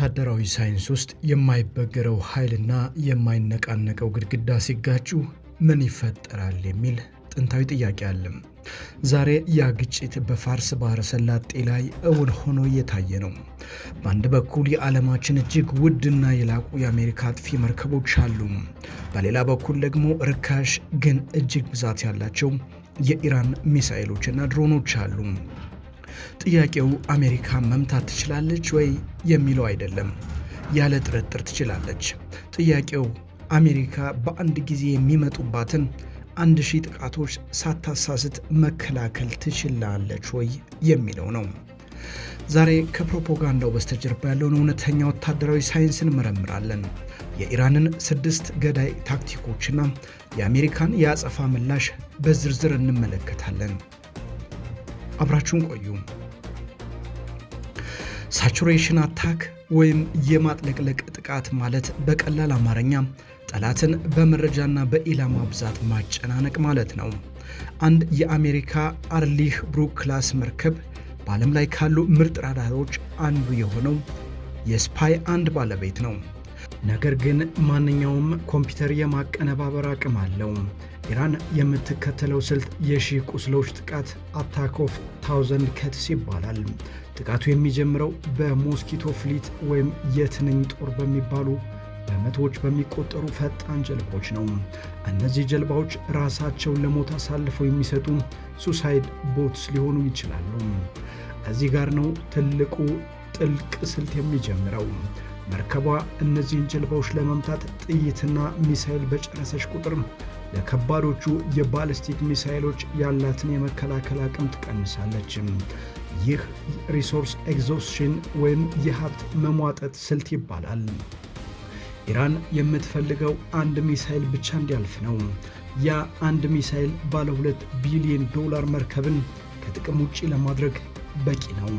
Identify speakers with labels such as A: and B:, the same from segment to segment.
A: በወታደራዊ ሳይንስ ውስጥ የማይበገረው ኃይልና የማይነቃነቀው ግድግዳ ሲጋጩ ምን ይፈጠራል የሚል ጥንታዊ ጥያቄ አለ። ዛሬ ያ ግጭት በፋርስ ባህረ ሰላጤ ላይ እውን ሆኖ እየታየ ነው። በአንድ በኩል የዓለማችን እጅግ ውድና የላቁ የአሜሪካ አጥፊ መርከቦች አሉ። በሌላ በኩል ደግሞ ርካሽ ግን እጅግ ብዛት ያላቸው የኢራን ሚሳኤሎችና ድሮኖች አሉ። ጥያቄው አሜሪካ መምታት ትችላለች ወይ የሚለው አይደለም። ያለ ጥርጥር ትችላለች። ጥያቄው አሜሪካ በአንድ ጊዜ የሚመጡባትን 1000 ጥቃቶች ሳታሳስት መከላከል ትችላለች ወይ የሚለው ነው። ዛሬ ከፕሮፓጋንዳው በስተጀርባ ያለውን እውነተኛ ወታደራዊ ሳይንስ እንመረምራለን። የኢራንን 6 ገዳይ ታክቲኮችና የአሜሪካን የአጸፋ ምላሽ በዝርዝር እንመለከታለን። አብራችሁን ቆዩ። ሳቹሬሽን አታክ ወይም የማጥለቅለቅ ጥቃት ማለት በቀላል አማርኛ ጠላትን በመረጃና በኢላማ ብዛት ማጨናነቅ ማለት ነው። አንድ የአሜሪካ አርሊህ ብሩክ ክላስ መርከብ በዓለም ላይ ካሉ ምርጥ ራዳሮች አንዱ የሆነው የስፓይ 1 ባለቤት ነው። ነገር ግን ማንኛውም ኮምፒውተር የማቀነባበር አቅም አለው። ኢራን የምትከተለው ስልት የሺህ ቁስሎች ጥቃት አታክ ኦፍ 1000 ከትስ ይባላል። ጥቃቱ የሚጀምረው በሞስኪቶ ፍሊት ወይም የትንኝ ጦር በሚባሉ በመቶዎች በሚቆጠሩ ፈጣን ጀልባዎች ነው። እነዚህ ጀልባዎች ራሳቸውን ለሞት አሳልፈው የሚሰጡ ሱሳይድ ቦትስ ሊሆኑ ይችላሉ። እዚህ ጋር ነው ትልቁ ጥልቅ ስልት የሚጀምረው። መርከቧ እነዚህን ጀልባዎች ለመምታት ጥይትና ሚሳኤል በጨረሰች ቁጥር ለከባዶቹ የባሊስቲክ ሚሳኤሎች ያላትን የመከላከል አቅም ትቀንሳለች። ይህ ሪሶርስ ኤግዞስሽን ወይም የሀብት መሟጠጥ ስልት ይባላል። ኢራን የምትፈልገው አንድ ሚሳኤል ብቻ እንዲያልፍ ነው። ያ አንድ ሚሳኤል ባለ $2 ቢሊዮን መርከብን ከጥቅም ውጪ ለማድረግ በቂ ነው።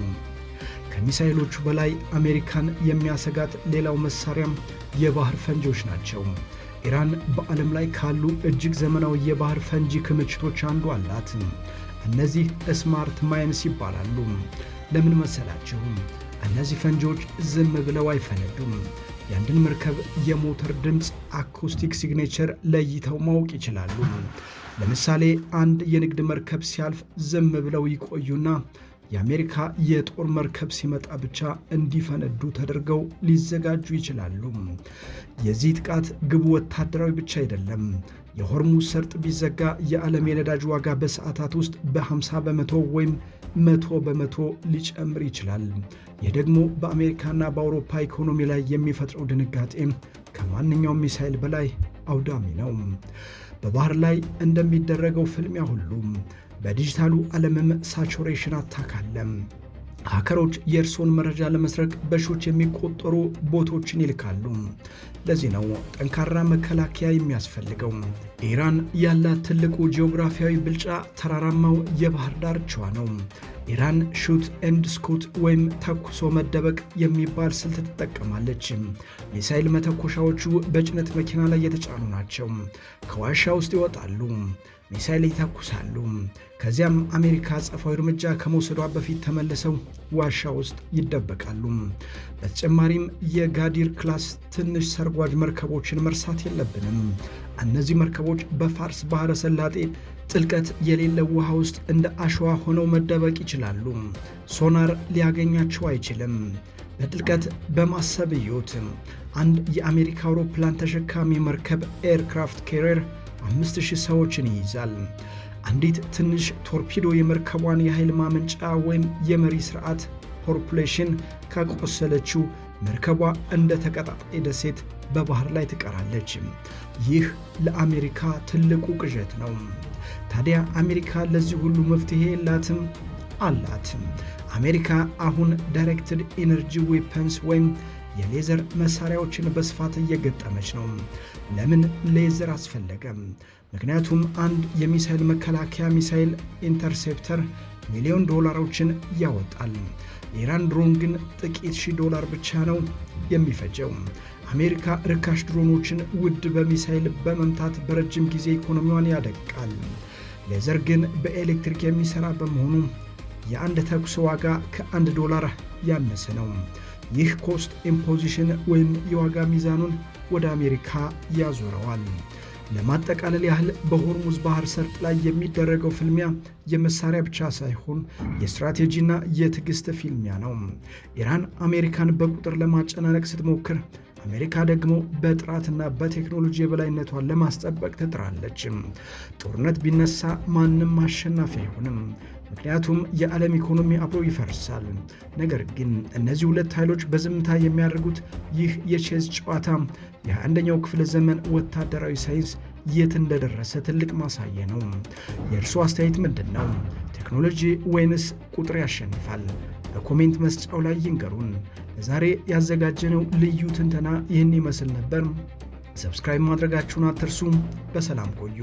A: ከሚሳኤሎቹ በላይ አሜሪካን የሚያሰጋት ሌላው መሳሪያም የባህር ፈንጂዎች ናቸው። ኢራን በዓለም ላይ ካሉ እጅግ ዘመናዊ የባህር ፈንጂ ክምችቶች አንዱ አላት። እነዚህ ስማርት ማይንስ ይባላሉ። ለምን መሰላችሁ? እነዚህ ፈንጂዎች ዝም ብለው አይፈነዱም። የአንድን መርከብ የሞተር ድምፅ አኮስቲክ ሲግኔቸር ለይተው ማወቅ ይችላሉ። ለምሳሌ አንድ የንግድ መርከብ ሲያልፍ ዝም ብለው ይቆዩና የአሜሪካ የጦር መርከብ ሲመጣ ብቻ እንዲፈነዱ ተደርገው ሊዘጋጁ ይችላሉ። የዚህ ጥቃት ግቡ ወታደራዊ ብቻ አይደለም። የሆርሙዝ ሰርጥ ቢዘጋ የዓለም የነዳጅ ዋጋ በሰዓታት ውስጥ በ50 በመቶ ወይም 100 በመቶ ሊጨምር ይችላል። ይህ ደግሞ በአሜሪካና በአውሮፓ ኢኮኖሚ ላይ የሚፈጥረው ድንጋጤ ከማንኛውም ሚሳኤል በላይ አውዳሚ ነው። በባህር ላይ እንደሚደረገው ፍልሚያ ሁሉ በዲጂታሉ ዓለምም ሳቹሬሽን አታክ አለ። ሃከሮች የእርስዎን መረጃ ለመስረቅ በሺዎች የሚቆጠሩ ቦቶችን ይልካሉ። ለዚህ ነው ጠንካራ መከላከያ የሚያስፈልገው። ኢራን ያላት ትልቁ ጂኦግራፊያዊ ብልጫ ተራራማው የባህር ዳርቻዋ ነው። ኢራን ሹት ኤንድ ስኩት ወይም ተኩሶ መደበቅ የሚባል ስልት ትጠቀማለች። ሚሳኤል መተኮሻዎቹ በጭነት መኪና ላይ የተጫኑ ናቸው። ከዋሻ ውስጥ ይወጣሉ፣ ሚሳኤል ይተኩሳሉ። ከዚያም አሜሪካ አጸፋዊ እርምጃ ከመውሰዷ በፊት ተመልሰው ዋሻ ውስጥ ይደበቃሉ። በተጨማሪም የጋዲር ክላስ ትንሽ ሰርጓጅ መርከቦችን መርሳት የለብንም። እነዚህ መርከቦች በፋርስ ባህረ ሰላጤ ጥልቀት የሌለው ውሃ ውስጥ እንደ አሸዋ ሆነው መደበቅ ይችላሉ። ሶናር ሊያገኛቸው አይችልም። በጥልቀት በማሰብ እዩት። አንድ የአሜሪካ አውሮፕላን ተሸካሚ መርከብ ኤርክራፍት ካሪየር 5000 ሰዎችን ይይዛል። አንዲት ትንሽ ቶርፒዶ የመርከቧን የኃይል ማመንጫ ወይም የመሪ ስርዓት ፖርፑሌሽን ካቆሰለችው መርከቧ እንደ ተቀጣጣይ ደሴት በባህር ላይ ትቀራለች። ይህ ለአሜሪካ ትልቁ ቅዠት ነው። ታዲያ አሜሪካ ለዚህ ሁሉ መፍትሄ የላትም? አላት። አሜሪካ አሁን ዳይሬክትድ ኢነርጂ ዌፐንስ ወይም የሌዘር መሳሪያዎችን በስፋት እየገጠመች ነው። ለምን ሌዘር አስፈለገ? ምክንያቱም አንድ የሚሳኤል መከላከያ ሚሳኤል ኢንተርሴፕተር $1,000,000 ያወጣል። የኢራን ድሮን ግን ጥቂት $1000 ብቻ ነው የሚፈጀው። አሜሪካ ርካሽ ድሮኖችን ውድ በሚሳኤል በመምታት በረጅም ጊዜ ኢኮኖሚዋን ያደቃል። ሌዘር ግን በኤሌክትሪክ የሚሰራ በመሆኑ የአንድ ተኩስ ዋጋ $1 ያነሰ ነው። ይህ ኮስት ኢምፖዚሽን ወይም የዋጋ ሚዛኑን ወደ አሜሪካ ያዞረዋል። ለማጠቃለል ያህል በሆርሙዝ ባህር ሰርጥ ላይ የሚደረገው ፍልሚያ የመሳሪያ ብቻ ሳይሆን የስትራቴጂና የትዕግስት ፍልሚያ ነው። ኢራን አሜሪካን በቁጥር ለማጨናነቅ ስትሞክር፣ አሜሪካ ደግሞ በጥራትና በቴክኖሎጂ የበላይነቷን ለማስጠበቅ ትጥራለች። ጦርነት ቢነሳ ማንም አሸናፊ አይሆንም፣ ምክንያቱም የዓለም ኢኮኖሚ አብሮ ይፈርሳል። ነገር ግን እነዚህ ሁለት ኃይሎች በዝምታ የሚያደርጉት ይህ የቼዝ ጨዋታ የ21ኛው ክፍለ ዘመን ወታደራዊ ሳይንስ የት እንደደረሰ ትልቅ ማሳያ ነው። የእርሱ አስተያየት ምንድን ነው? ቴክኖሎጂ ወይንስ ቁጥር ያሸንፋል? በኮሜንት መስጫው ላይ ይንገሩን። ለዛሬ ያዘጋጀነው ልዩ ትንተና ይህን ይመስል ነበር። ሰብስክራይብ ማድረጋችሁን አትርሱ። በሰላም ቆዩ።